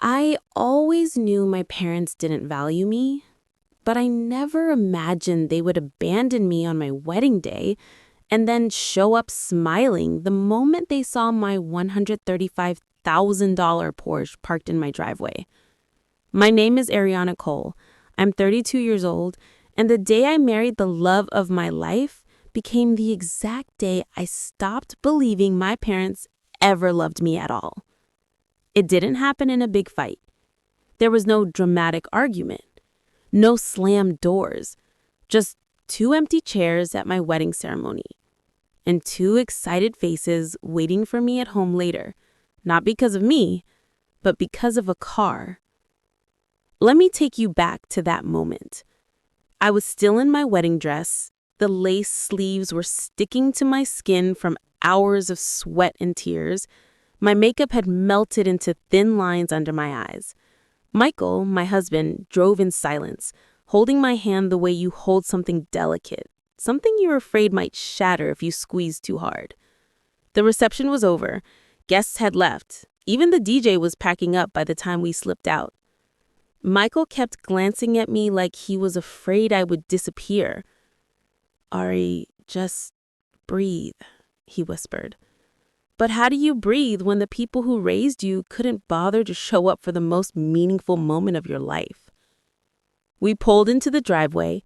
I always knew my parents didn't value me, but I never imagined they would abandon me on my wedding day and then show up smiling the moment they saw my $135,000 Porsche parked in my driveway. My name is Ariana Cole. I'm 32 years old, and the day I married the love of my life became the exact day I stopped believing my parents ever loved me at all. It didn't happen in a big fight. There was no dramatic argument, no slammed doors, just two empty chairs at my wedding ceremony, and two excited faces waiting for me at home later, not because of me, but because of a car. Let me take you back to that moment. I was still in my wedding dress. The lace sleeves were sticking to my skin from hours of sweat and tears. My makeup had melted into thin lines under my eyes. Michael, my husband, drove in silence, holding my hand the way you hold something delicate, something you're afraid might shatter if you squeeze too hard. The reception was over. Guests had left. Even the DJ was packing up by the time we slipped out. Michael kept glancing at me like he was afraid I would disappear. "Ari, just breathe," he whispered. But how do you breathe when the people who raised you couldn't bother to show up for the most meaningful moment of your life? We pulled into the driveway.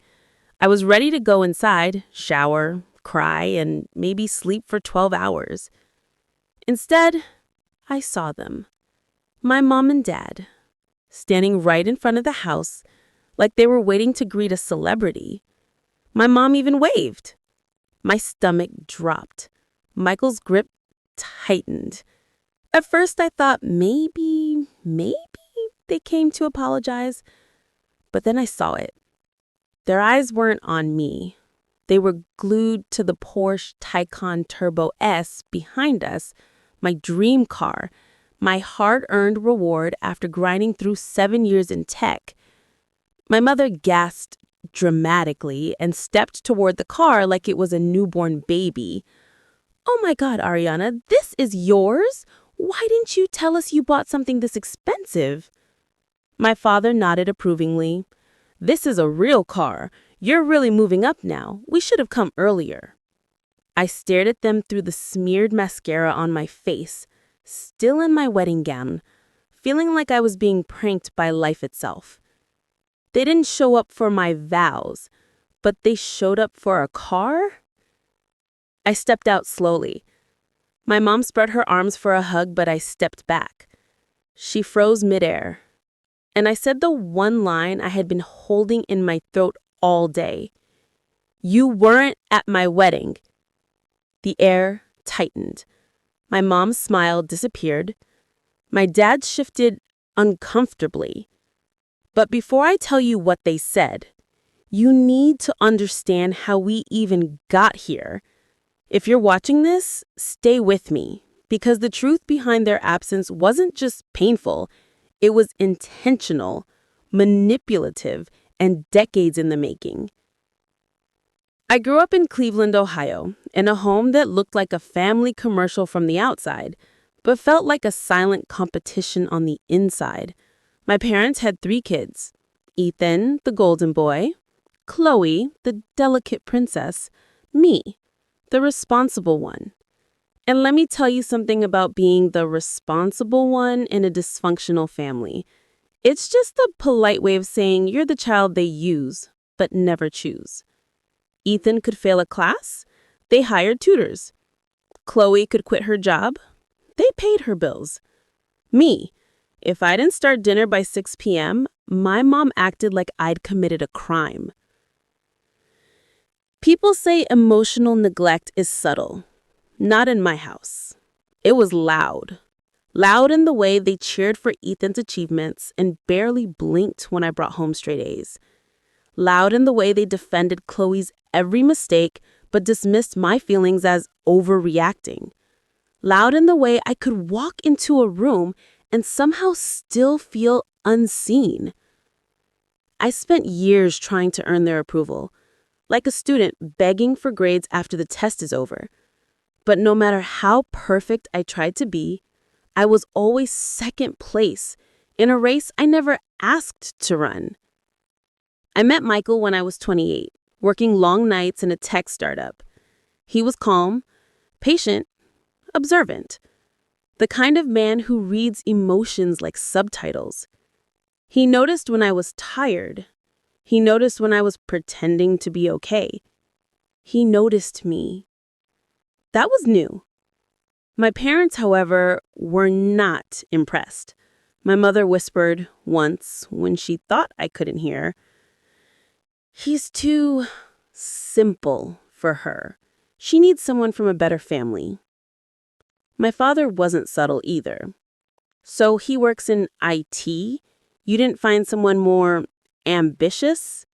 I was ready to go inside, shower, cry, and maybe sleep for 12 hours. Instead, I saw them. My mom and dad, standing right in front of the house, like they were waiting to greet a celebrity. My mom even waved. My stomach dropped. Michael's grip tightened. At first, I thought maybe they came to apologize. But then I saw it. Their eyes weren't on me. They were glued to the Porsche Taycan Turbo S behind us, my dream car, my hard-earned reward after grinding through 7 years in tech. My mother gasped dramatically and stepped toward the car like it was a newborn baby. "Oh my God, Ariana, this is yours? Why didn't you tell us you bought something this expensive?" My father nodded approvingly. "This is a real car. You're really moving up now. We should have come earlier." I stared at them through the smeared mascara on my face, still in my wedding gown, feeling like I was being pranked by life itself. They didn't show up for my vows, but they showed up for a car? I stepped out slowly. My mom spread her arms for a hug, but I stepped back. She froze midair, and I said the one line I had been holding in my throat all day. "You weren't at my wedding." The air tightened. My mom's smile disappeared. My dad shifted uncomfortably. But before I tell you what they said, you need to understand how we even got here. If you're watching this, stay with me, because the truth behind their absence wasn't just painful, it was intentional, manipulative, and decades in the making. I grew up in Cleveland, Ohio, in a home that looked like a family commercial from the outside, but felt like a silent competition on the inside. My parents had 3 kids: Ethan, the golden boy; Chloe, the delicate princess; me, the responsible one. And let me tell you something about being the responsible one in a dysfunctional family. It's just a polite way of saying you're the child they use, but never choose. Ethan could fail a class. They hired tutors. Chloe could quit her job. They paid her bills. Me, if I didn't start dinner by 6 p.m., my mom acted like I'd committed a crime. People say emotional neglect is subtle. Not in my house. It was loud. Loud in the way they cheered for Ethan's achievements and barely blinked when I brought home straight A's. Loud in the way they defended Chloe's every mistake but dismissed my feelings as overreacting. Loud in the way I could walk into a room and somehow still feel unseen. I spent years trying to earn their approval, like a student begging for grades after the test is over. But no matter how perfect I tried to be, I was always second place, in a race I never asked to run. I met Michael when I was 28, working long nights in a tech startup. He was calm, patient, observant, the kind of man who reads emotions like subtitles. He noticed when I was tired. He noticed when I was pretending to be okay. He noticed me. That was new. My parents, however, were not impressed. My mother whispered once when she thought I couldn't hear, "He's too simple for her. She needs someone from a better family." My father wasn't subtle either. "So he works in IT? You didn't find someone more ambitious?"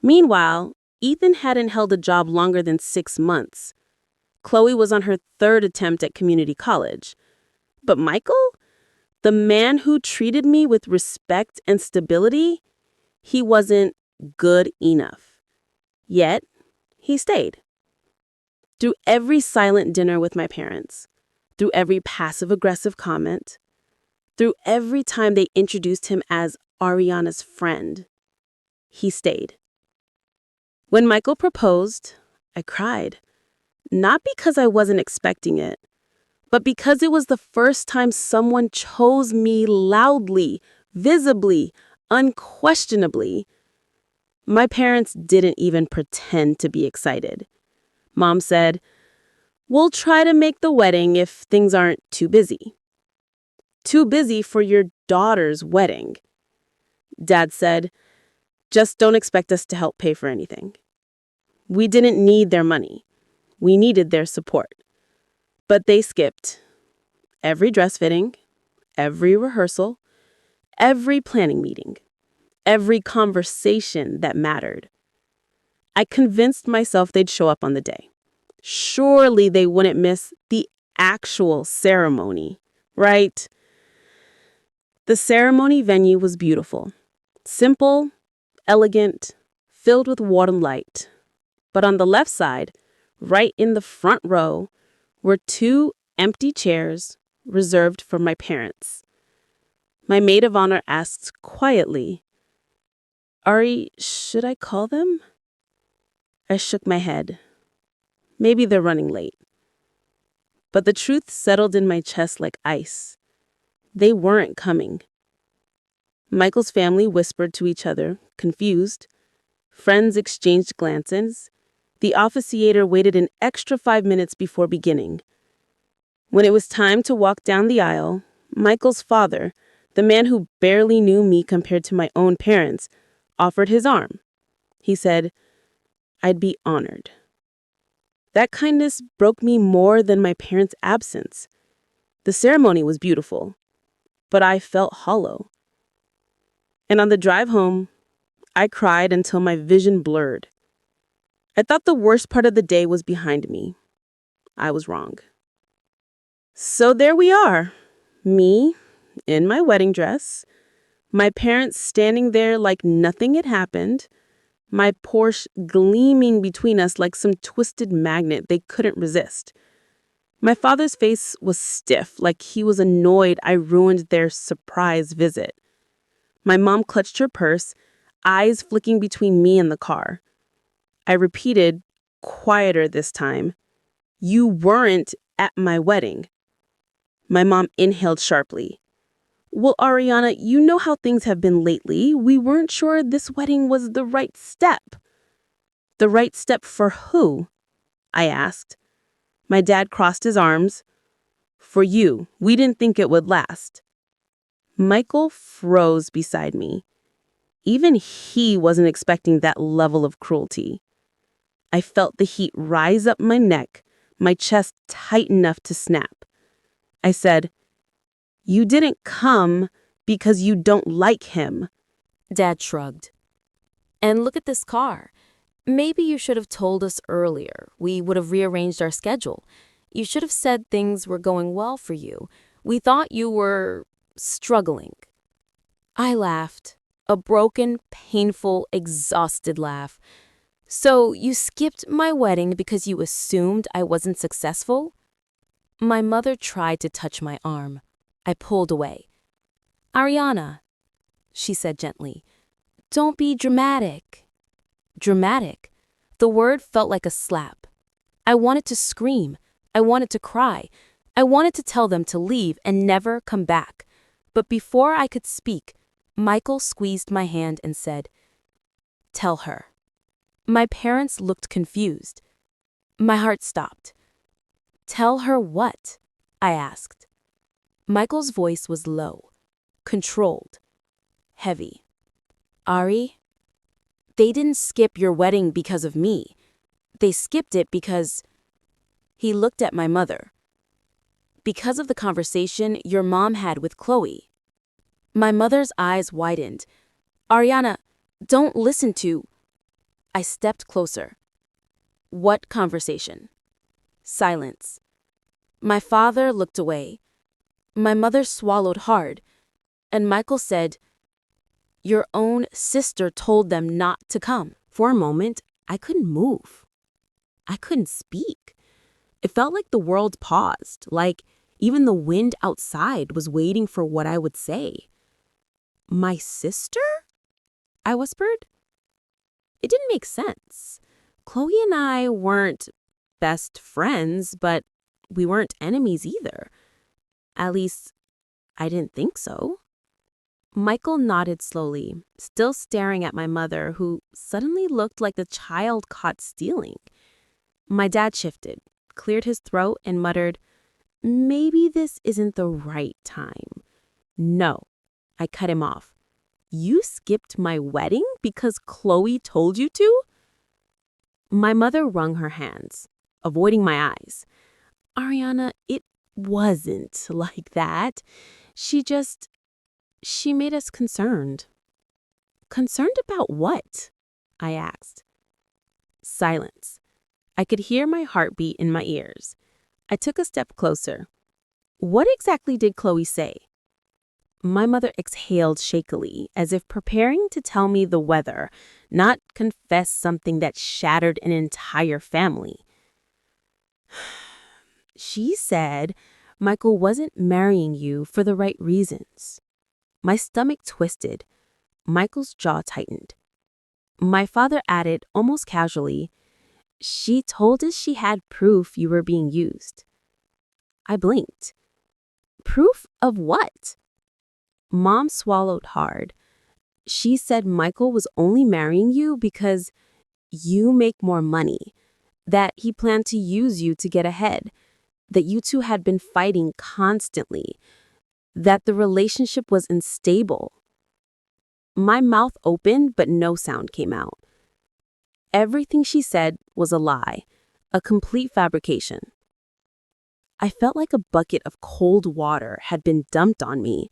Meanwhile, Ethan hadn't held a job longer than 6 months. Chloe was on her third attempt at community college. But Michael, the man who treated me with respect and stability, he wasn't good enough. Yet, he stayed. Through every silent dinner with my parents, through every passive-aggressive comment, through every time they introduced him as Ariana's friend, he stayed. When Michael proposed, I cried. Not because I wasn't expecting it, but because it was the first time someone chose me loudly, visibly, unquestionably. My parents didn't even pretend to be excited. Mom said, "We'll try to make the wedding if things aren't too busy." Too busy for your daughter's wedding. Dad said, "Just don't expect us to help pay for anything." We didn't need their money. We needed their support. But they skipped every dress fitting, every rehearsal, every planning meeting, every conversation that mattered. I convinced myself they'd show up on the day. Surely they wouldn't miss the actual ceremony, right? The ceremony venue was beautiful. Simple, elegant, filled with warm light. But on the left side, right in the front row, were 2 empty chairs reserved for my parents. My maid of honor asked quietly, "Ari, should I call them?" I shook my head. Maybe they're running late. But the truth settled in my chest like ice. They weren't coming. Michael's family whispered to each other, confused. Friends exchanged glances. The officiator waited an extra 5 minutes before beginning. When it was time to walk down the aisle, Michael's father, the man who barely knew me compared to my own parents, offered his arm. He said, "I'd be honored." That kindness broke me more than my parents' absence. The ceremony was beautiful, but I felt hollow. And on the drive home, I cried until my vision blurred. I thought the worst part of the day was behind me. I was wrong. So there we are, me in my wedding dress, my parents standing there like nothing had happened, my Porsche gleaming between us like some twisted magnet they couldn't resist. My father's face was stiff, like he was annoyed I ruined their surprise visit. My mom clutched her purse, eyes flicking between me and the car. I repeated, quieter this time, "You weren't at my wedding." My mom inhaled sharply. "Well, Ariana, you know how things have been lately. We weren't sure this wedding was the right step." "The right step for who?" I asked. My dad crossed his arms. "For you. We didn't think it would last." Michael froze beside me. Even he wasn't expecting that level of cruelty. I felt the heat rise up my neck, my chest tight enough to snap. I said, "You didn't come because you don't like him." Dad shrugged. "And look at this car. Maybe you should have told us earlier. We would have rearranged our schedule. You should have said things were going well for you. We thought you were struggling." I laughed, a broken, painful, exhausted laugh. "So you skipped my wedding because you assumed I wasn't successful?" My mother tried to touch my arm. I pulled away. Ariana, she said gently, don't be dramatic. Dramatic. The word felt like a slap. I wanted to scream. I wanted to cry. I wanted to tell them to leave and never come back. But before I could speak, Michael squeezed my hand and said, "Tell her." My parents looked confused. My heart stopped. "Tell her what?" I asked. Michael's voice was low, controlled, heavy. "Ari, they didn't skip your wedding because of me. They skipped it because—" He looked at my mother. "Because of the conversation your mom had with Chloe." My mother's eyes widened. "Ariana, don't listen to—" I stepped closer. "What conversation?" Silence. My father looked away. My mother swallowed hard. And Michael said, "Your own sister told them not to come." For a moment, I couldn't move. I couldn't speak. It felt like the world paused, like even the wind outside was waiting for what I would say. "My sister?" I whispered. It didn't make sense. Chloe and I weren't best friends, but we weren't enemies either. At least, I didn't think so. Michael nodded slowly, still staring at my mother, who suddenly looked like the child caught stealing. My dad shifted, cleared his throat, and muttered, "Maybe this isn't the right time." "No," I cut him off. "You skipped my wedding because Chloe told you to?" My mother wrung her hands, avoiding my eyes. "Ariana, it wasn't like that. She made us concerned." "Concerned about what?" I asked. Silence. I could hear my heartbeat in my ears. I took a step closer. "What exactly did Chloe say?" My mother exhaled shakily, as if preparing to tell me the weather, not confess something that shattered an entire family. "She said Michael wasn't marrying you for the right reasons." My stomach twisted. Michael's jaw tightened. My father added, almost casually, "She told us she had proof you were being used." I blinked. "Proof of what?" Mom swallowed hard. "She said Michael was only marrying you because you make more money, that he planned to use you to get ahead, that you two had been fighting constantly, that the relationship was unstable." My mouth opened, but no sound came out. Everything she said was a lie, a complete fabrication. I felt like a bucket of cold water had been dumped on me.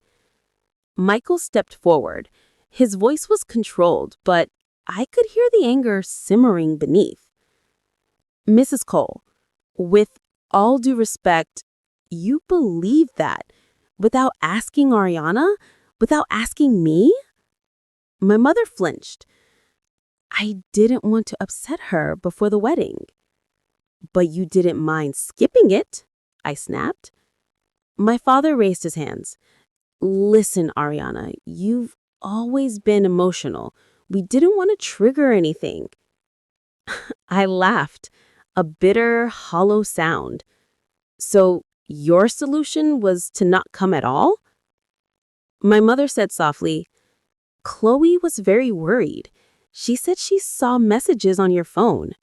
Michael stepped forward. His voice was controlled, but I could hear the anger simmering beneath. "Mrs. Cole, with all due respect, you believe that without asking Ariana? Without asking me?" My mother flinched. "I didn't want to upset her before the wedding." "But you didn't mind skipping it," I snapped. My father raised his hands. "Listen, Ariana, you've always been emotional. We didn't want to trigger anything." I laughed, a bitter, hollow sound. "So your solution was to not come at all?" My mother said softly, "Chloe was very worried. She said she saw messages on your phone,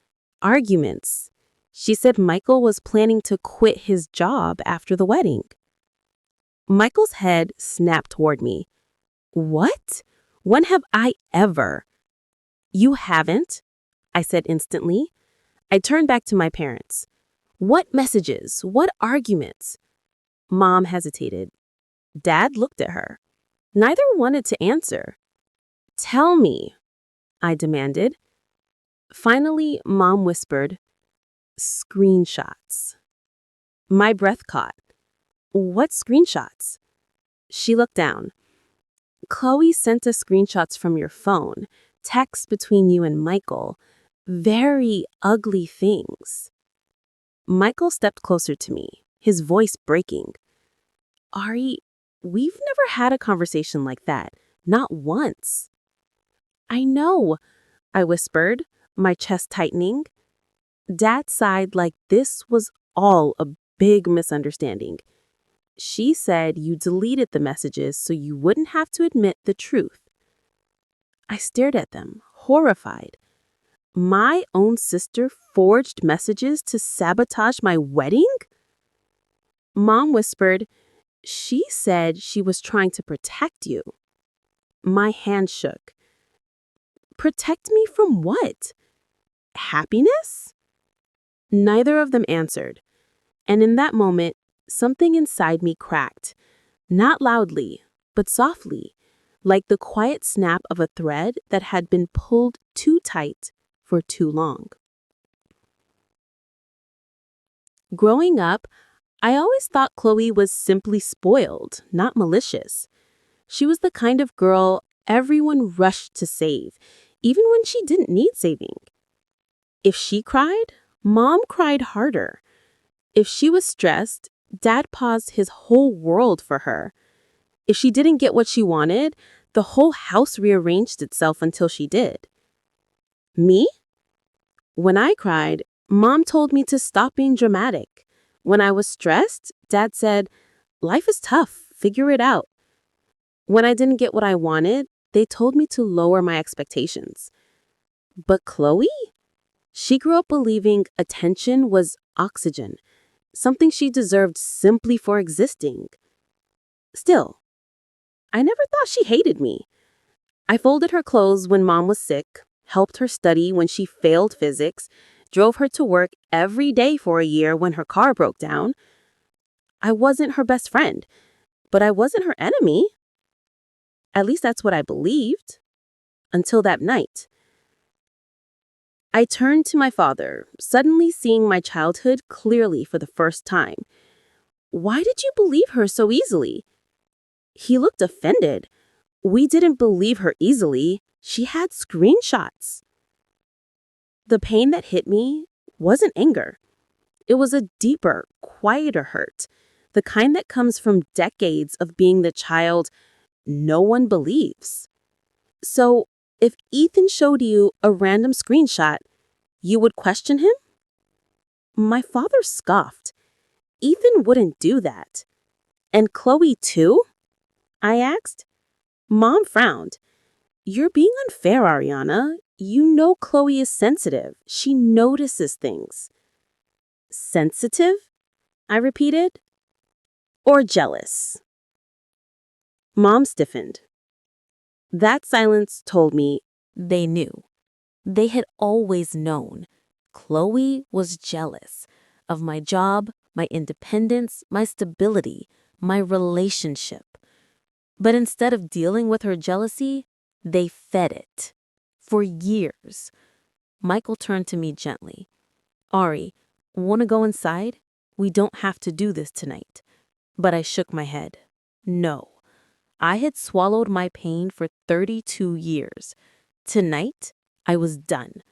arguments. She said Michael was planning to quit his job after the wedding." Michael's head snapped toward me. "What? When have I ever?" "You haven't," I said instantly. I turned back to my parents. "What messages? What arguments?" Mom hesitated. Dad looked at her. Neither wanted to answer. "Tell me," I demanded. Finally, Mom whispered, "Screenshots." My breath caught. "What screenshots?" She looked down. "Chloe sent us screenshots from your phone, texts between you and Michael. Very ugly things." Michael stepped closer to me, his voice breaking. "Ari, We've never had a conversation like that. Not once. I know, I whispered, my chest tightening. Dad sighed like this was all a big misunderstanding. She said you deleted the messages so you wouldn't have to admit the truth. I stared at them, horrified. My own sister forged messages to sabotage my wedding? Mom whispered, she said she was trying to protect you. My hand shook. Protect me from what? Happiness? Neither of them answered, and in that moment, something inside me cracked, not loudly, but softly, like the quiet snap of a thread that had been pulled too tight for too long. Growing up, I always thought Chloe was simply spoiled, not malicious. She was the kind of girl everyone rushed to save, even when she didn't need saving. If she cried, Mom cried harder. If she was stressed, Dad paused his whole world for her. If she didn't get what she wanted, the whole house rearranged itself until she did. Me? When I cried, Mom told me to stop being dramatic. When I was stressed, Dad said, "Life is tough, figure it out." When I didn't get what I wanted, they told me to lower my expectations. But Chloe? She grew up believing attention was oxygen, something she deserved simply for existing. Still, I never thought she hated me. I folded her clothes when Mom was sick, helped her study when she failed physics, drove her to work every day for a year when her car broke down. I wasn't her best friend, but I wasn't her enemy. At least that's what I believed. Until that night. I turned to my father, suddenly seeing my childhood clearly for the first time. Why did you believe her so easily? He looked offended. We didn't believe her easily. She had screenshots. The pain that hit me wasn't anger. It was a deeper, quieter hurt, the kind that comes from decades of being the child no one believes. So, if Ethan showed you a random screenshot, you would question him? My father scoffed. Ethan wouldn't do that. And Chloe too? I asked. Mom frowned. You're being unfair, Ariana. You know Chloe is sensitive. She notices things. Sensitive? I repeated. Or jealous? Mom stiffened. That silence told me They knew. They had always known. Chloe was jealous of my job, my independence, my stability, my relationship. But instead of dealing with her jealousy, they fed it. For years. Michael turned to me gently. Ari, want to go inside? We don't have to do this tonight. But I shook my head. No. I had swallowed my pain for 32 years. Tonight, I was done.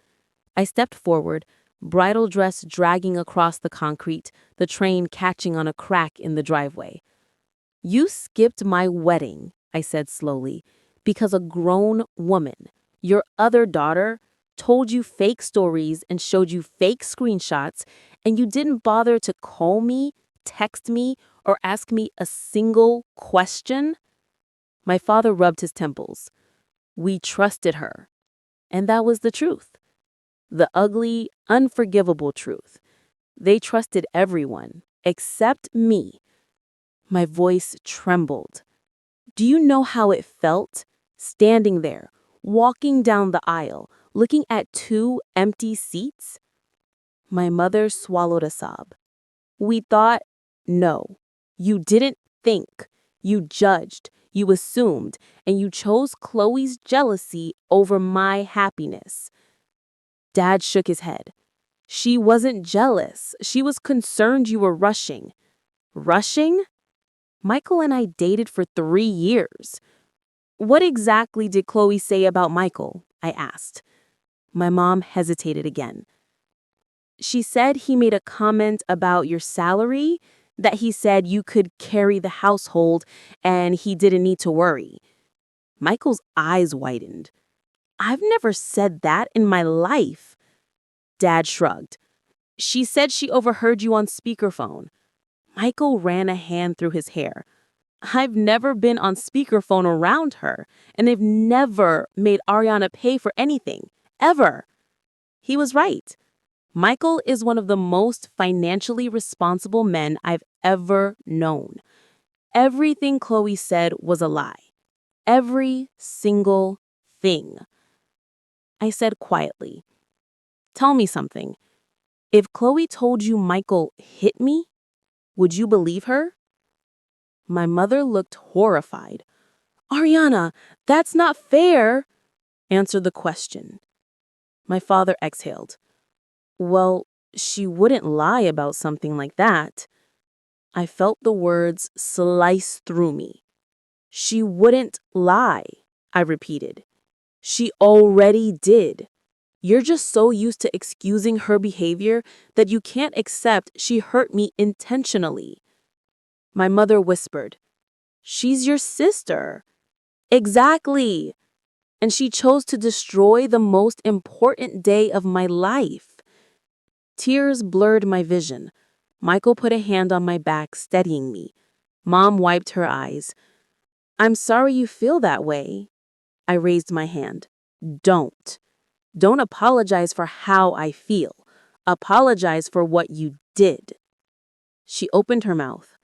I stepped forward, bridal dress dragging across the concrete, the train catching on a crack in the driveway. You skipped my wedding, I said slowly, because a grown woman, your other daughter, told you fake stories and showed you fake screenshots, and you didn't bother to call me, text me, or ask me a single question? My father rubbed his temples. We trusted her. And that was the truth. The ugly, unforgivable truth. They trusted everyone, except me. My voice trembled. Do you know how it felt? Standing there, walking down the aisle, looking at two empty seats? My mother swallowed a sob. We thought, no, you didn't think. You judged, you assumed, and you chose Chloe's jealousy over my happiness. Dad shook his head. She wasn't jealous. She was concerned you were rushing. Rushing? Michael and I dated for 3 years. What exactly did Chloe say about Michael? I asked. My mom hesitated again. She said he made a comment about your salary that he said you could carry the household and he didn't need to worry. Michael's eyes widened. I've never said that in my life. Dad shrugged. She said she overheard you on speakerphone. Michael ran a hand through his hair. I've never been on speakerphone around her, and they've never made Ariana pay for anything, ever. He was right. Michael is one of the most financially responsible men I've ever known. Everything Chloe said was a lie. Every single thing. I said quietly, "Tell me something. If Chloe told you Michael hit me, would you believe her?" My mother looked horrified. "Ariana, that's not fair." Answer the question. My father exhaled. "Well, she wouldn't lie about something like that." I felt the words slice through me. "She wouldn't lie," I repeated. "She already did. You're just so used to excusing her behavior that you can't accept she hurt me intentionally." My mother whispered, "She's your sister." Exactly. And she chose to destroy the most important day of my life. Tears blurred my vision. Michael put a hand on my back, steadying me. Mom wiped her eyes. "I'm sorry you feel that way." I raised my hand. Don't. Don't apologize for how I feel. Apologize for what you did." She opened her mouth,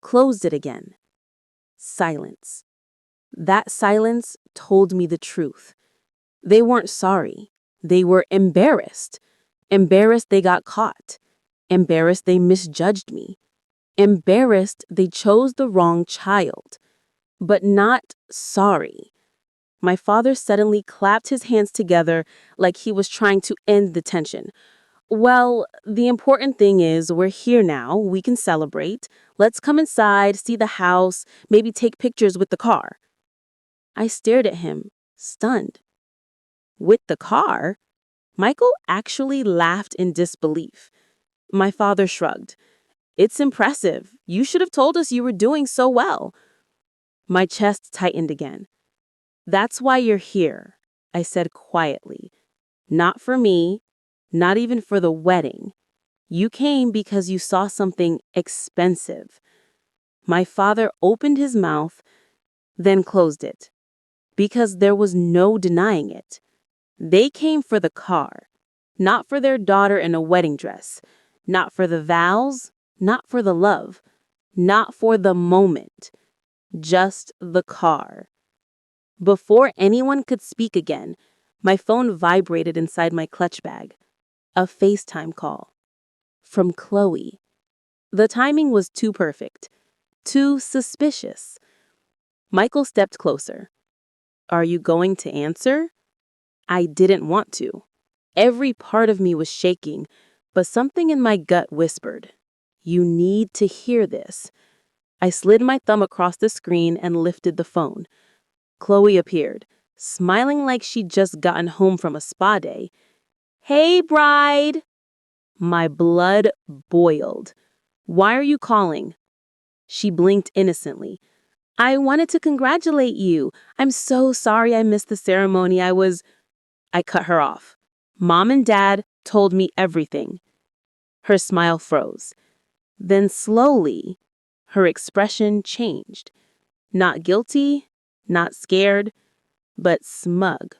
closed it again. Silence. That silence told me the truth. They weren't sorry. They were embarrassed. Embarrassed they got caught. Embarrassed they misjudged me. Embarrassed they chose the wrong child. But not sorry. My father suddenly clapped his hands together like he was trying to end the tension. "Well, the important thing is we're here now. We can celebrate. Let's come inside, see the house, maybe take pictures with the car." I stared at him, stunned. "With the car?" Michael actually laughed in disbelief. My father shrugged. "It's impressive. You should have told us you were doing so well." My chest tightened again. "That's why you're here," I said quietly. "Not for me, not even for the wedding. You came because you saw something expensive." My father opened his mouth, then closed it, because there was no denying it. They came for the car, not for their daughter in a wedding dress, not for the vows, not for the love, not for the moment, just the car. Before anyone could speak again, my phone vibrated inside my clutch bag. A FaceTime call. From Chloe. The timing was too perfect. Too suspicious. Michael stepped closer. "Are you going to answer?" I didn't want to. Every part of me was shaking, but something in my gut whispered, "You need to hear this." I slid my thumb across the screen and lifted the phone. Chloe appeared, smiling like she'd just gotten home from a spa day. "Hey, bride!" My blood boiled. "Why are you calling?" She blinked innocently. "I wanted to congratulate you. I'm so sorry I missed the ceremony. I cut her off. "Mom and Dad told me everything." Her smile froze. Then slowly, her expression changed. Not guilty, not scared, but smug.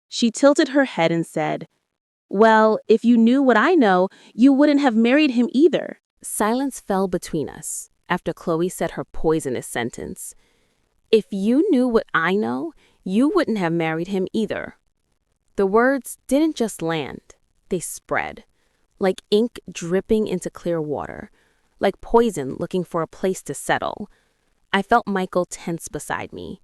She tilted her head and said, "Well, if you knew what I know, you wouldn't have married him either." Silence fell between us after Chloe said her poisonous sentence. "If you knew what I know, you wouldn't have married him either." The words didn't just land, they spread, like ink dripping into clear water, like poison looking for a place to settle. I felt Michael tense beside me.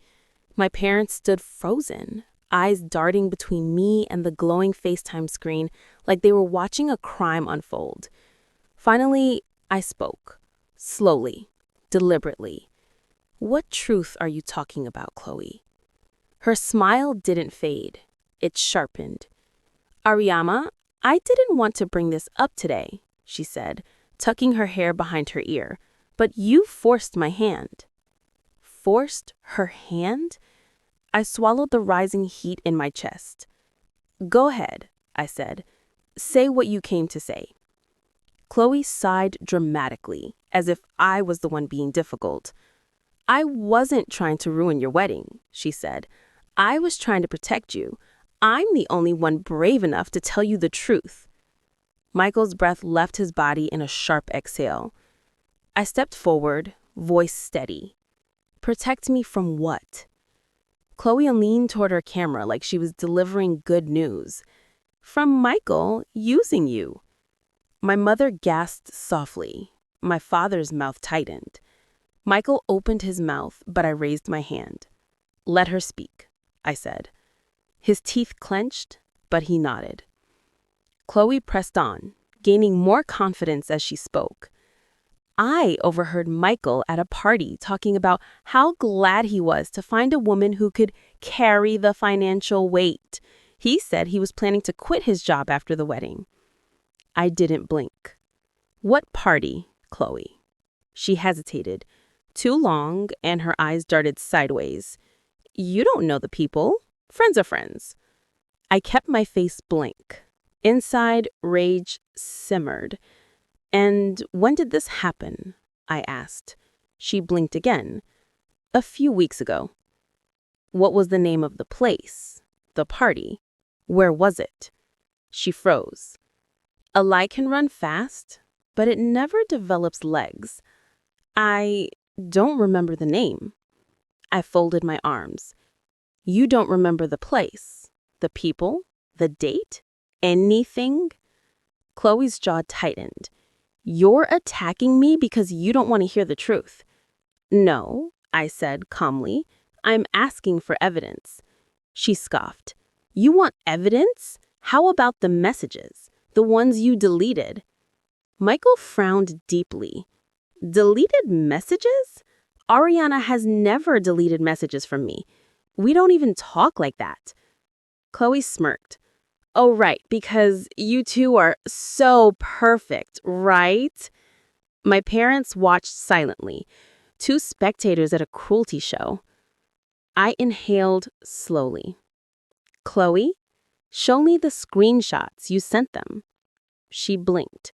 My parents stood frozen, eyes darting between me and the glowing FaceTime screen like they were watching a crime unfold. Finally, I spoke, slowly, deliberately. "What truth are you talking about, Chloe?" Her smile didn't fade. It sharpened. "Ariana, I didn't want to bring this up today," she said, tucking her hair behind her ear. But you forced my hand. Forced her hand? I swallowed the rising heat in my chest. Go ahead, I said. Say what you came to say. Chloe sighed dramatically, as if I was the one being difficult. I wasn't trying to ruin your wedding, she said. I was trying to protect you. I'm the only one brave enough to tell you the truth. Michael's breath left his body in a sharp exhale. I stepped forward, voice steady. Protect me from what? Chloe leaned toward her camera like she was delivering good news. From Michael using you. My mother gasped softly. My father's mouth tightened. Michael opened his mouth, but I raised my hand. Let her speak, I said. His teeth clenched, but he nodded. Chloe pressed on, gaining more confidence as she spoke. I overheard Michael at a party talking about how glad he was to find a woman who could carry the financial weight. He said he was planning to quit his job after the wedding. I didn't blink. What party, Chloe? She hesitated. Too long, and her eyes darted sideways. You don't know the people. Friends are friends. I kept my face blank. Inside, rage simmered. And when did this happen? I asked. She blinked again. A few weeks ago. What was the name of the place? The party? Where was it? She froze. A lie can run fast, but it never develops legs. I don't remember the name. I folded my arms. You don't remember the place, the people, the date, anything? Chloe's jaw tightened. You're attacking me because you don't want to hear the truth. No, I said calmly. I'm asking for evidence. She scoffed. You want evidence? How about the messages, the ones you deleted? Michael frowned deeply. Deleted messages? Ariana has never deleted messages from me. We don't even talk like that. Chloe smirked. Oh, right, because you two are so perfect, right? My parents watched silently, two spectators at a cruelty show. I inhaled slowly. Chloe, show me the screenshots you sent them. She blinked.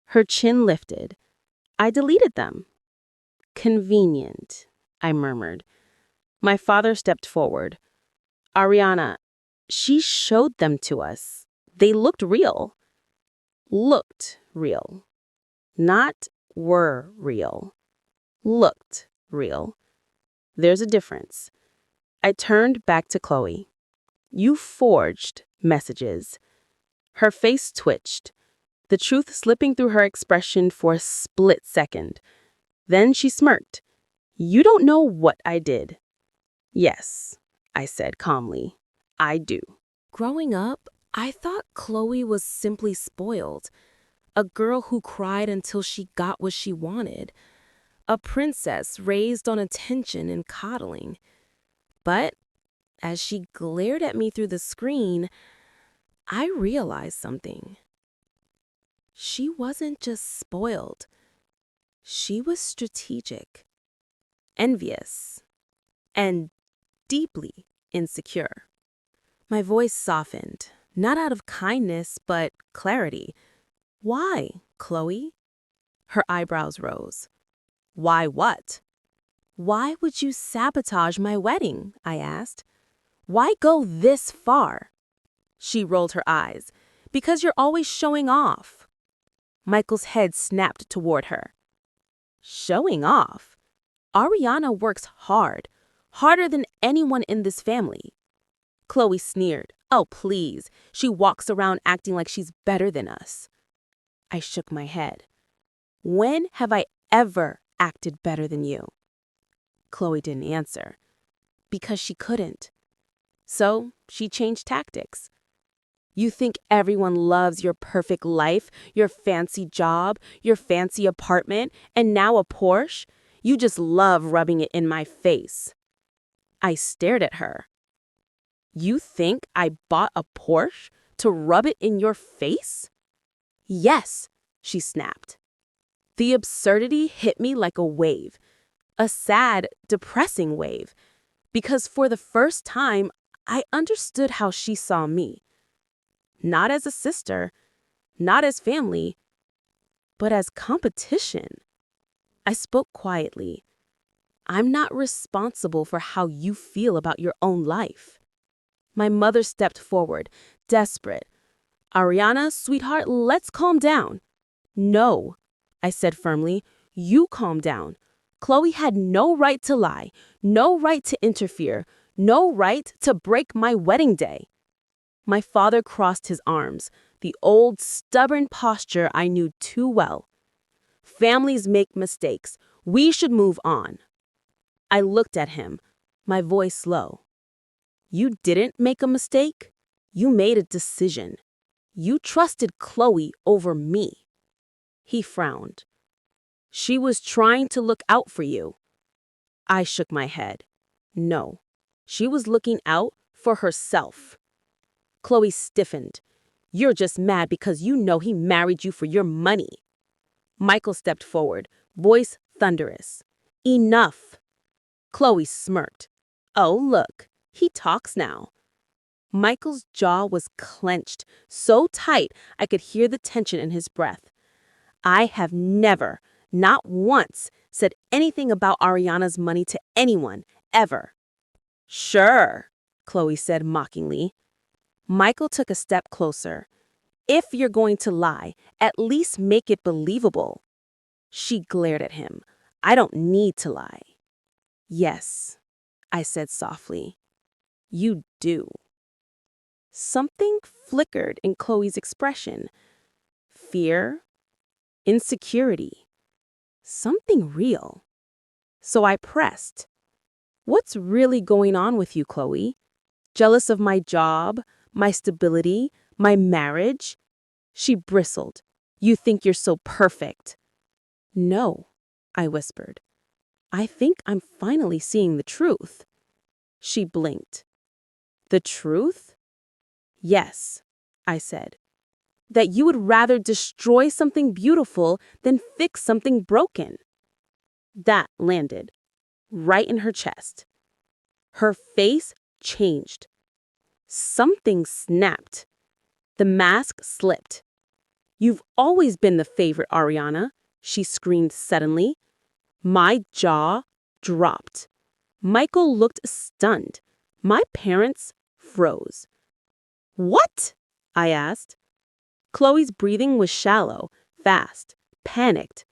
Her chin lifted. I deleted them. Convenient, I murmured. My father stepped forward. Ariana, she showed them to us. They looked real. Looked real. Not were real. Looked real. There's a difference. I turned back to Chloe. You forged messages. Her face twitched, the truth slipping through her expression for a split second. Then she smirked. You don't know what I did. Yes, I said calmly. I do. Growing up, I thought Chloe was simply spoiled. A girl who cried until she got what she wanted. A princess raised on attention and coddling. But as she glared at me through the screen, I realized something. She wasn't just spoiled. She was strategic, envious, and deeply insecure. My voice softened, not out of kindness, but clarity. Why, Chloe? Her eyebrows rose. Why what? Why would you sabotage my wedding? I asked. Why go this far? She rolled her eyes. Because you're always showing off. Michael's head snapped toward her. Showing off? Ariana works hard, harder than anyone in this family. Chloe sneered. Oh, please. She walks around acting like she's better than us. I shook my head. When have I ever acted better than you? Chloe didn't answer. Because she couldn't. So she changed tactics. You think everyone loves your perfect life, your fancy job, your fancy apartment, and now a Porsche? You just love rubbing it in my face. I stared at her. You think I bought a Porsche to rub it in your face? Yes, she snapped. The absurdity hit me like a wave, a sad, depressing wave, because for the first time, I understood how she saw me. Not as a sister, not as family, but as competition. I spoke quietly. I'm not responsible for how you feel about your own life. My mother stepped forward, desperate. Ariana, sweetheart, let's calm down. No, I said firmly, you calm down. Chloe had no right to lie, no right to interfere, no right to break my wedding day. My father crossed his arms, the old, stubborn posture I knew too well. Families make mistakes. We should move on. I looked at him, my voice low. You didn't make a mistake. You made a decision. You trusted Chloe over me. He frowned. She was trying to look out for you. I shook my head. No, she was looking out for herself. Chloe stiffened. You're just mad because you know he married you for your money. Michael stepped forward, voice thunderous. Enough. Chloe smirked. Oh, look, he talks now. Michael's jaw was clenched, so tight I could hear the tension in his breath. I have never, not once, said anything about Ariana's money to anyone, ever. Sure, Chloe said mockingly. Michael took a step closer. If you're going to lie, at least make it believable. She glared at him. I don't need to lie. Yes, I said softly. You do. Something flickered in Chloe's expression. Fear, insecurity, something real. So I pressed. What's really going on with you, Chloe? Jealous of my job, my stability, my marriage? She bristled. You think you're so perfect. No, I whispered. I think I'm finally seeing the truth. She blinked. The truth? Yes, I said. That you would rather destroy something beautiful than fix something broken. That landed right in her chest. Her face changed. Something snapped. The mask slipped. You've always been the favorite, Ariana, she screamed suddenly. My jaw dropped. Michael looked stunned. My parents froze. What? I asked. Chloe's breathing was shallow, fast, panicked.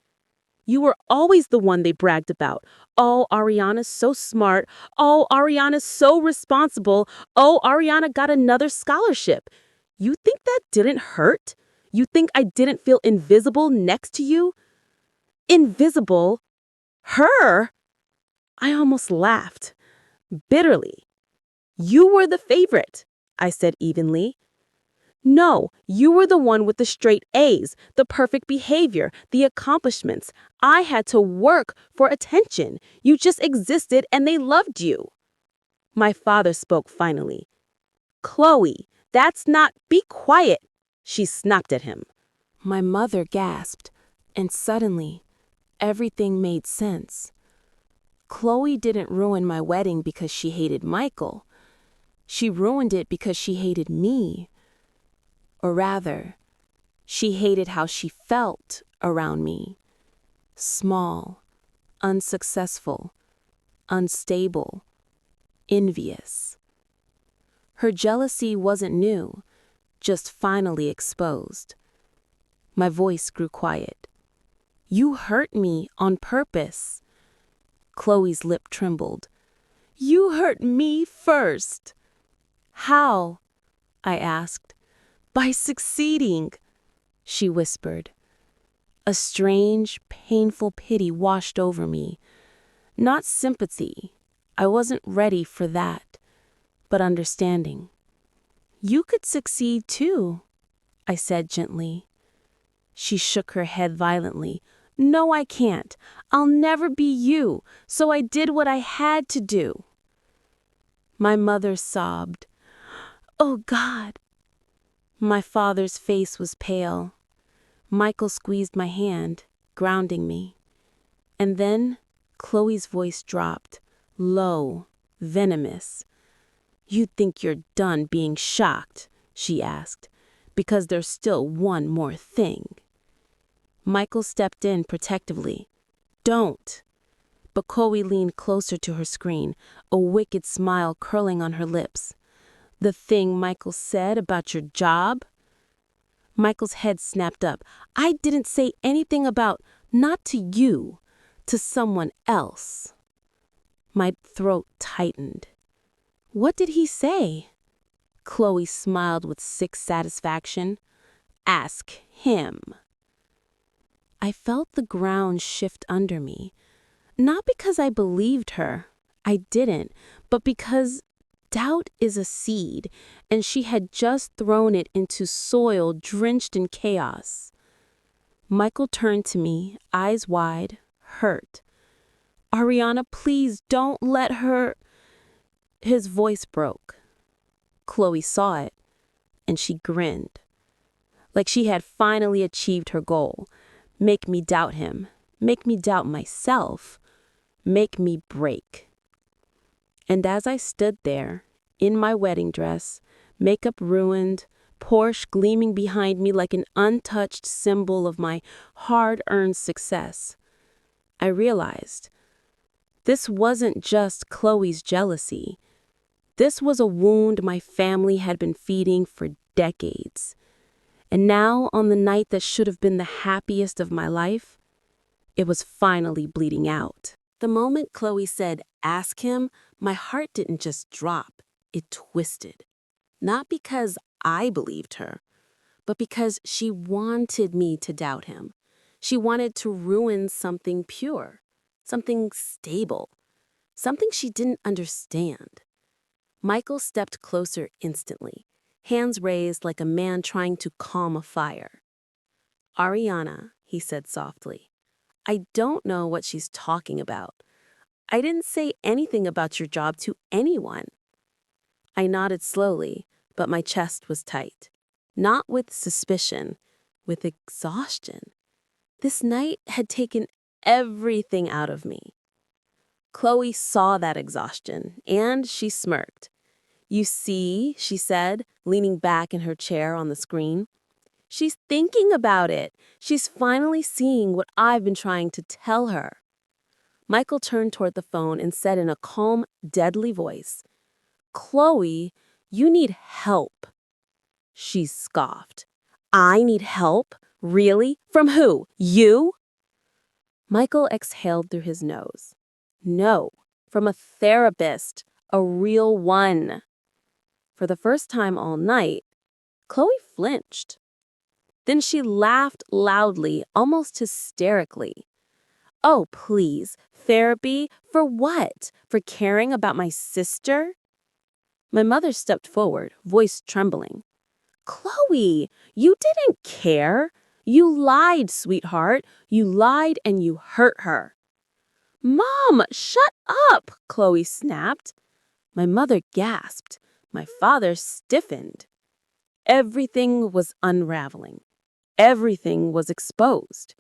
You were always the one they bragged about. Oh, Ariana's so smart. Oh, Ariana's so responsible. Oh, Ariana got another scholarship. You think that didn't hurt? You think I didn't feel invisible next to you? Invisible? Her? I almost laughed. Bitterly. You were the favorite, I said evenly. No, you were the one with the straight A's, the perfect behavior, the accomplishments. I had to work for attention. You just existed and they loved you. My father spoke finally. Chloe, that's not, be quiet, she snapped at him. My mother gasped, and suddenly, everything made sense. Chloe didn't ruin my wedding because she hated Michael. She ruined it because she hated me. Or rather, she hated how she felt around me. Small, unsuccessful, unstable, envious. Her jealousy wasn't new, just finally exposed. My voice grew quiet. You hurt me on purpose. Chloe's lip trembled. You hurt me first. How? I asked. By succeeding, she whispered. A strange, painful pity washed over me. Not sympathy. I wasn't ready for that, but understanding. You could succeed too, I said gently. She shook her head violently. No, I can't. I'll never be you, so I did what I had to do. My mother sobbed. Oh, God. My father's face was pale. Michael squeezed my hand, grounding me. And then Chloe's voice dropped, low, venomous. "You think you're done being shocked?" she asked, "because there's still one more thing." Michael stepped in protectively. "Don't." But Chloe leaned closer to her screen, a wicked smile curling on her lips. "The thing Michael said about your job?" Michael's head snapped up. "I didn't say anything about, not to you, to someone else." My throat tightened. "What did he say?" Chloe smiled with sick satisfaction. "Ask him." I felt the ground shift under me. Not because I believed her. I didn't. But because doubt is a seed, and she had just thrown it into soil drenched in chaos. Michael turned to me, eyes wide, hurt. "Ariana, please don't let her—" His voice broke. Chloe saw it, and she grinned. Like she had finally achieved her goal. Make me doubt him. Make me doubt myself. Make me break. And as I stood there, in my wedding dress, makeup ruined, Porsche gleaming behind me like an untouched symbol of my hard-earned success, I realized this wasn't just Chloe's jealousy. This was a wound my family had been feeding for decades. And now, on the night that should have been the happiest of my life, it was finally bleeding out. The moment Chloe said, "Ask him," my heart didn't just drop, it twisted. Not because I believed her, but because she wanted me to doubt him. She wanted to ruin something pure, something stable, something she didn't understand. Michael stepped closer instantly, hands raised like a man trying to calm a fire. "Ariana," he said softly, "I don't know what she's talking about. I didn't say anything about your job to anyone." I nodded slowly, but my chest was tight. Not with suspicion, with exhaustion. This night had taken everything out of me. Chloe saw that exhaustion, and she smirked. "You see," she said, leaning back in her chair on the screen. "She's thinking about it. She's finally seeing what I've been trying to tell her." Michael turned toward the phone and said in a calm, deadly voice, "Chloe, you need help." She scoffed. "I need help? Really? From who? You?" Michael exhaled through his nose. "No, from a therapist, a real one." For the first time all night, Chloe flinched. Then she laughed loudly, almost hysterically. "Oh, please, therapy? For what? For caring about my sister?" My mother stepped forward, voice trembling. "Chloe, you didn't care. You lied, sweetheart. You lied and you hurt her." "Mom, shut up!" Chloe snapped. My mother gasped. My father stiffened. Everything was unraveling. Everything was exposed.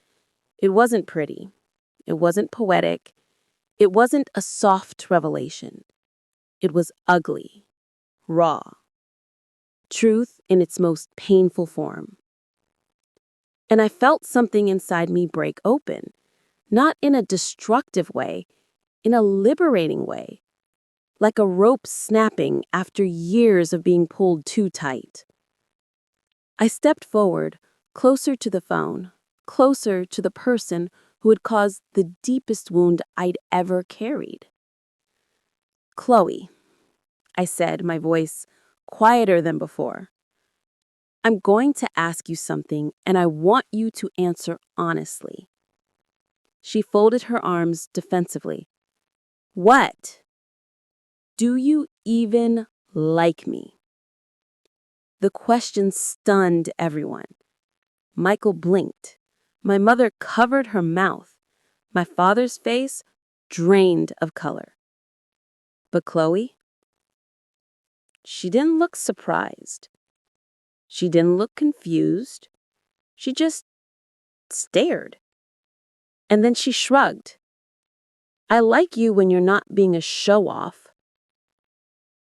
It wasn't pretty. It wasn't poetic. It wasn't a soft revelation. It was ugly, raw. Truth in its most painful form. And I felt something inside me break open, not in a destructive way, in a liberating way, like a rope snapping after years of being pulled too tight. I stepped forward, closer to the phone, closer to the person who had caused the deepest wound I'd ever carried. "Chloe," I said, my voice quieter than before, "I'm going to ask you something, and I want you to answer honestly." She folded her arms defensively. "What?" "Do you even like me?" The question stunned everyone. Michael blinked. My mother covered her mouth. My father's face drained of color. But Chloe? She didn't look surprised. She didn't look confused. She just stared. And then she shrugged. I like you when you're not being a show-off.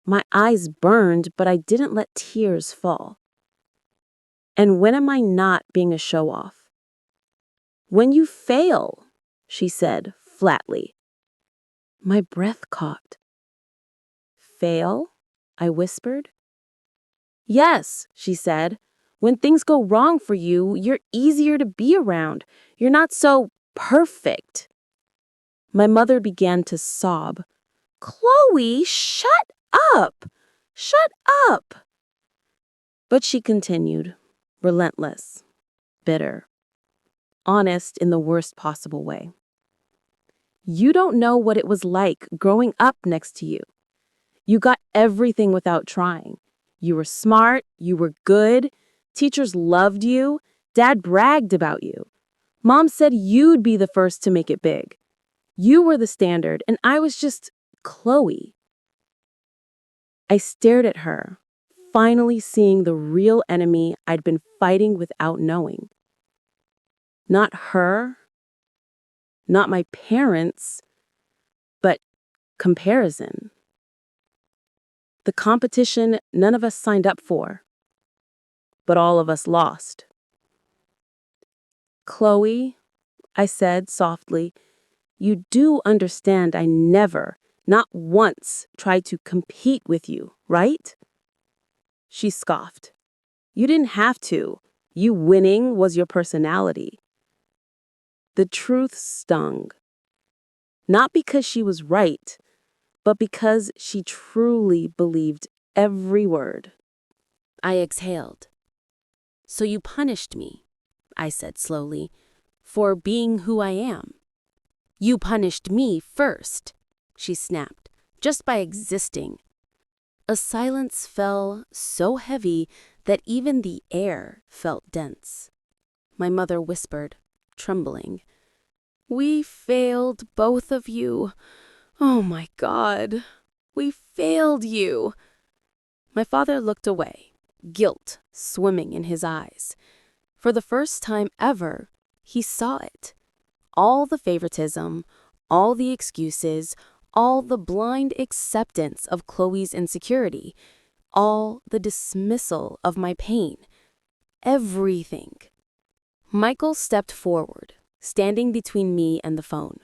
My eyes burned, but I didn't let tears fall. And when am I not being a show-off? When you fail, she said flatly. My breath caught. Fail? I whispered. Yes, she said. When things go wrong for you, you're easier to be around. You're not so perfect. My mother began to sob. Chloe, shut up! Shut up! But she continued, relentless, bitter, honest in the worst possible way. You don't know what it was like growing up next to you. You got everything without trying. You were smart, you were good, teachers loved you, Dad bragged about you. Mom said you'd be the first to make it big. You were the standard, and I was just Chloe. I stared at her, finally seeing the real enemy I'd been fighting without knowing. Not her, not my parents, but comparison. The competition none of us signed up for, but all of us lost. Chloe, I said softly, you do understand I never, not once, tried to compete with you, right? She scoffed. You didn't have to. You winning was your personality. The truth stung. Not because she was right, but because she truly believed every word. I exhaled. So you punished me, I said slowly, for being who I am. You punished me first, she snapped, just by existing. A silence fell so heavy that even the air felt dense. My mother whispered, trembling, We failed both of you. Oh my God, we failed you. My father looked away, guilt swimming in his eyes. For the first time ever, he saw it. All the favoritism, all the excuses, all the blind acceptance of Chloe's insecurity, all the dismissal of my pain. Everything. Michael stepped forward, standing between me and the phone.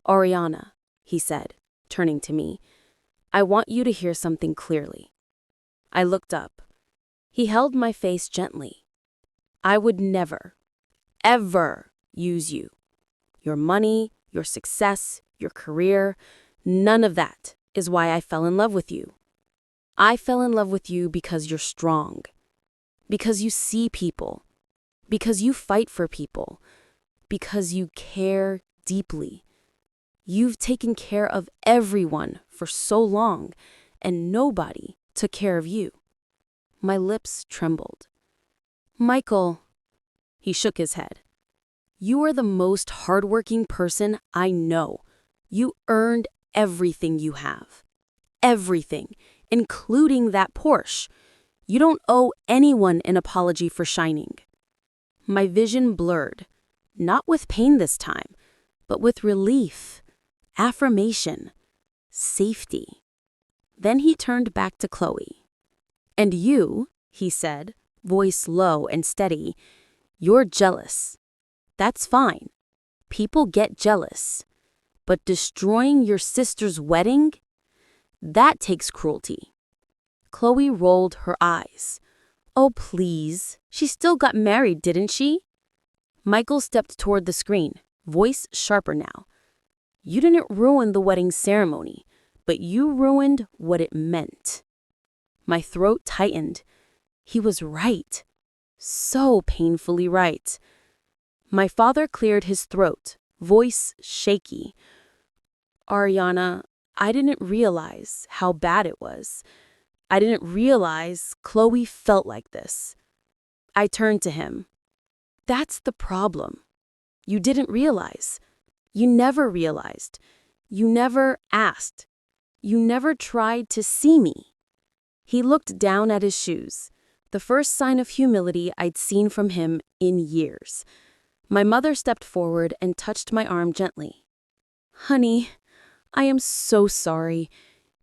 Ariana, he said, turning to me, I want you to hear something clearly. I looked up. He held my face gently. I would never, ever use you. Your money, your success, your career, none of that is why I fell in love with you. I fell in love with you because you're strong, because you see people, because you fight for people, because you care deeply. You've taken care of everyone for so long, and nobody took care of you. My lips trembled. Michael, he shook his head. You are the most hardworking person I know. You earned everything you have. Everything, including that Porsche. You don't owe anyone an apology for shining. My vision blurred, not with pain this time, but with relief, affirmation, safety. Then he turned back to Chloe. And you, he said, voice low and steady, you're jealous. That's fine. People get jealous. But destroying your sister's wedding? That takes cruelty. Chloe rolled her eyes. Oh, please. She still got married, didn't she? Michael stepped toward the screen, voice sharper now. You didn't ruin the wedding ceremony, but you ruined what it meant. My throat tightened. He was right. So painfully right. My father cleared his throat, voice shaky. Ariana, I didn't realize how bad it was. I didn't realize Chloe felt like this. I turned to him. That's the problem. You didn't realize. You never realized. You never asked. You never tried to see me. He looked down at his shoes, the first sign of humility I'd seen from him in years. My mother stepped forward and touched my arm gently. Honey, I am so sorry.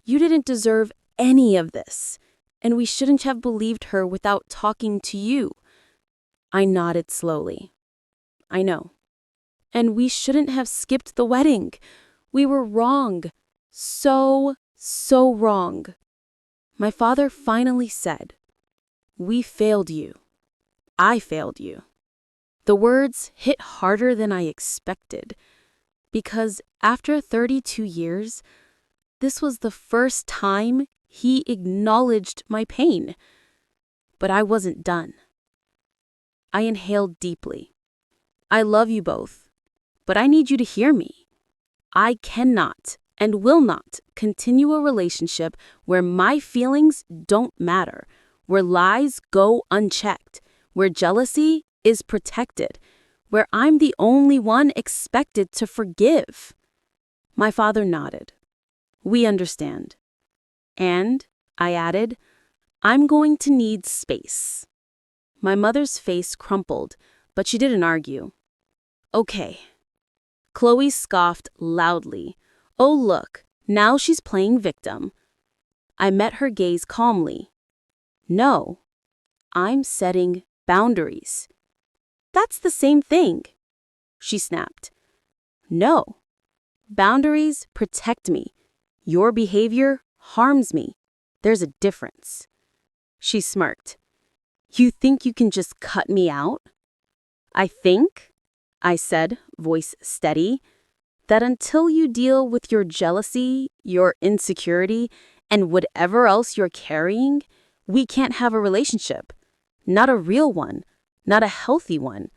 You didn't deserve any of this, and we shouldn't have believed her without talking to you. I nodded slowly. I know. And we shouldn't have skipped the wedding. We were wrong. So wrong. My father finally said, "We failed you. I failed you." The words hit harder than I expected, because after 32 years, this was the first time he acknowledged my pain. But I wasn't done. I inhaled deeply. I love you both, but I need you to hear me. I cannot and will not continue a relationship where my feelings don't matter, where lies go unchecked, where jealousy is protected, where I'm the only one expected to forgive. My father nodded. We understand. And, I added, I'm going to need space. My mother's face crumpled, but she didn't argue. Okay. Chloe scoffed loudly. Oh, look, now she's playing victim. I met her gaze calmly. No, I'm setting boundaries. That's the same thing, she snapped. No, boundaries protect me. Your behavior harms me. There's a difference. She smirked. You think you can just cut me out? I think, I said, voice steady, that until you deal with your jealousy, your insecurity, and whatever else you're carrying, we can't have a relationship. Not a real one, not a healthy one.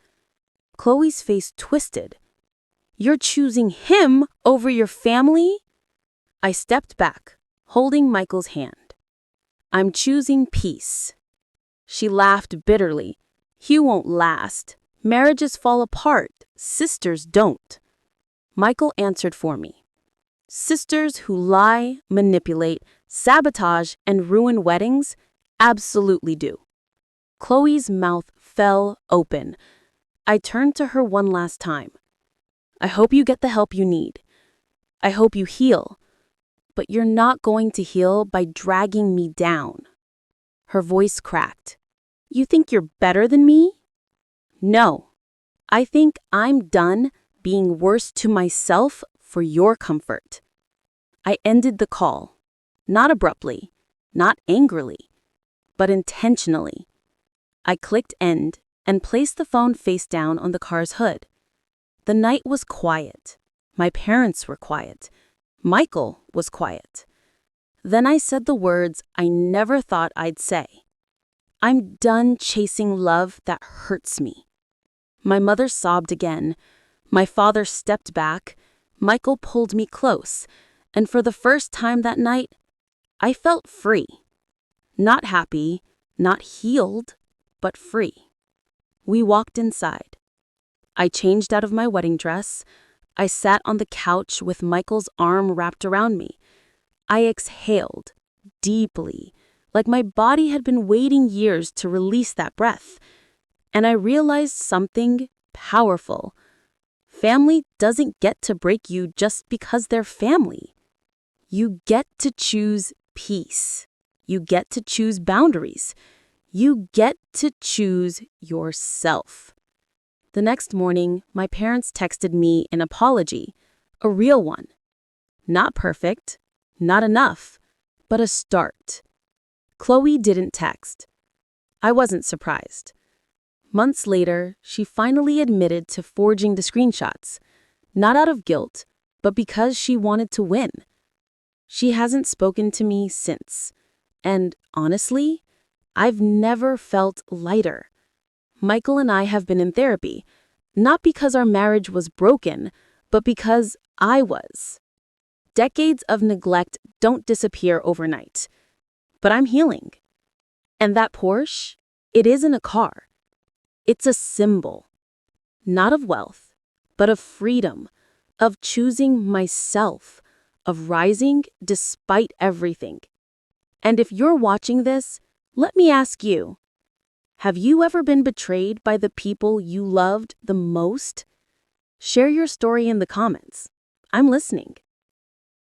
Chloe's face twisted. You're choosing him over your family? I stepped back, holding Michael's hand. I'm choosing peace. She laughed bitterly. You won't last. Marriages fall apart. Sisters don't. Michael answered for me. Sisters who lie, manipulate, sabotage, and ruin weddings absolutely do. Chloe's mouth fell open. I turned to her one last time. I hope you get the help you need. I hope you heal. But you're not going to heal by dragging me down. Her voice cracked. You think you're better than me? No. I think I'm done being worse to myself for your comfort. I ended the call. Not abruptly, not angrily, but intentionally. I clicked end and placed the phone face down on the car's hood. The night was quiet. My parents were quiet. Michael was quiet. Then I said the words I never thought I'd say. I'm done chasing love that hurts me. My mother sobbed again. My father stepped back. Michael pulled me close. And for the first time that night, I felt free. Not happy, not healed, but free. We walked inside. I changed out of my wedding dress. I sat on the couch with Michael's arm wrapped around me. I exhaled, deeply, like my body had been waiting years to release that breath. And I realized something powerful. Family doesn't get to break you just because they're family. You get to choose peace. You get to choose boundaries. You get to choose yourself. The next morning, my parents texted me an apology, a real one. Not perfect, not enough, but a start. Chloe didn't text. I wasn't surprised. Months later, she finally admitted to forging the screenshots, not out of guilt, but because she wanted to win. She hasn't spoken to me since, and honestly, I've never felt lighter. Michael and I have been in therapy, not because our marriage was broken, but because I was. Decades of neglect don't disappear overnight, but I'm healing. And that Porsche, it isn't a car. It's a symbol, not of wealth, but of freedom, of choosing myself, of rising despite everything. And if you're watching this, let me ask you, Have you ever been betrayed by the people you loved the most? Share your story in the comments. I'm listening.